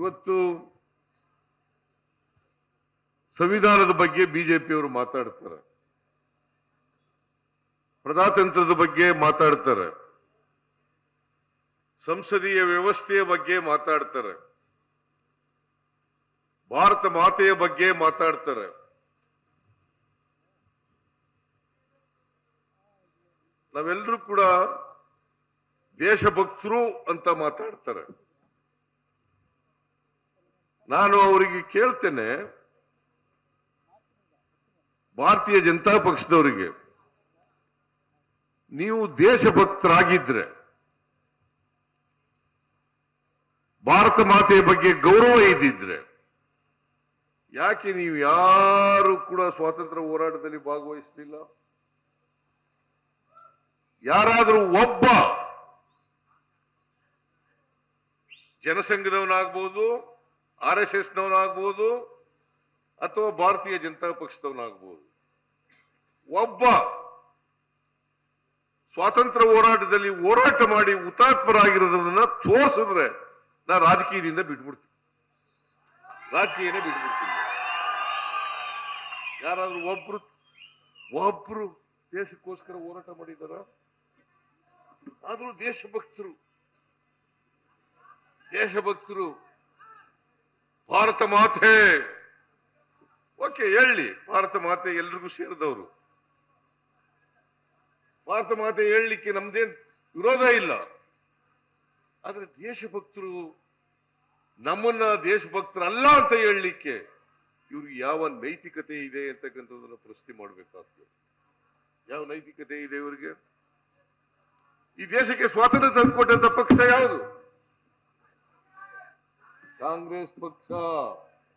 ಇವತ್ತು ಸಂವಿಧಾನದ ಬಗ್ಗೆ ಬಿಜೆಪಿಯವರು ಮಾತಾಡ್ತಾರೆ, ಪ್ರಜಾತಂತ್ರದ ಬಗ್ಗೆ ಮಾತಾಡ್ತಾರೆ, ಸಂಸದೀಯ ವ್ಯವಸ್ಥೆಯ ಬಗ್ಗೆ ಮಾತಾಡ್ತಾರೆ, ಭಾರತ ಮಾತೆಯ ಬಗ್ಗೆ ಮಾತಾಡ್ತಾರೆ. ನಾವೆಲ್ಲರೂ ಕೂಡ ದೇಶಭಕ್ತರು ಅಂತ ಮಾತಾಡ್ತಾರೆ. ನಾನು ಅವರಿಗೆ ಕೇಳ್ತೇನೆ, ಭಾರತೀಯ ಜನತಾ ಪಕ್ಷದವರಿಗೆ, ನೀವು ದೇಶಭಕ್ತರಾಗಿದ್ರೆ, ಭಾರತ ಮಾತೆಯ ಬಗ್ಗೆ ಗೌರವ ಇದ್ದಿದ್ರೆ, ಯಾಕೆ ನೀವು ಯಾರು ಕೂಡ ಸ್ವಾತಂತ್ರ್ಯ ಹೋರಾಟದಲ್ಲಿ ಭಾಗವಹಿಸಲಿಲ್ಲ? ಯಾರಾದರೂ ಒಬ್ಬ ಜನಸಂಘದವನಾಗ್ಬೋದು, RSS ನವನಾಗ್ಬೋದು, ಅಥವಾ ಭಾರತೀಯ ಜನತಾ ಪಕ್ಷದವನಾಗ್ಬೋದು, ಒಬ್ಬ ಸ್ವಾತಂತ್ರ್ಯ ಹೋರಾಟದಲ್ಲಿ ಹೋರಾಟ ಮಾಡಿ ಹುತಾತ್ಮರಾಗಿರೋದನ್ನ ತೋರಿಸಿದ್ರೆ ನಾ ರಾಜಕೀಯದಿಂದ ಬಿಟ್ಬಿಡ್ತೀನಿ, ರಾಜಕೀಯನೇ ಬಿಟ್ಬಿಡ್ತೀನಿ. ಯಾರಾದ್ರೂ ಒಬ್ರು ದೇಶಕ್ಕೋಸ್ಕರ ಹೋರಾಟ ಮಾಡಿದಾರ? ಆದ್ರೂ ದೇಶಭಕ್ತರು ಭಾರತ ಮಾತೆ, ಓಕೆ ಹೇಳಿ, ಭಾರತ ಮಾತೆ ಎಲ್ರಿಗೂ ಸೇರಿದವರು, ಭಾರತ ಮಾತೆ ಹೇಳಲಿಕ್ಕೆ ನಮ್ದೇನ್ ವಿರೋಧ ಇಲ್ಲ. ಆದ್ರೆ ದೇಶಭಕ್ತರು ನಮ್ಮನ್ನ ದೇಶಭಕ್ತರಲ್ಲ ಅಂತ ಹೇಳಲಿಕ್ಕೆ ಇವ್ರಿಗೆ ಯಾವ ನೈತಿಕತೆ ಇದೆ ಅಂತಕ್ಕಂಥದ್ದನ್ನ ಪ್ರಶ್ನೆ ಮಾಡಬೇಕಾಗ್ತದೆ. ಯಾವ ನೈತಿಕತೆ ಇದೆ ಇವರಿಗೆ? ಈ ದೇಶಕ್ಕೆ ಸ್ವಾತಂತ್ರ್ಯ ತಂದುಕೊಟ್ಟಂತ ಪಕ್ಷ ಯಾವುದು? ಕಾಂಗ್ರೆಸ್ ಪಕ್ಷ.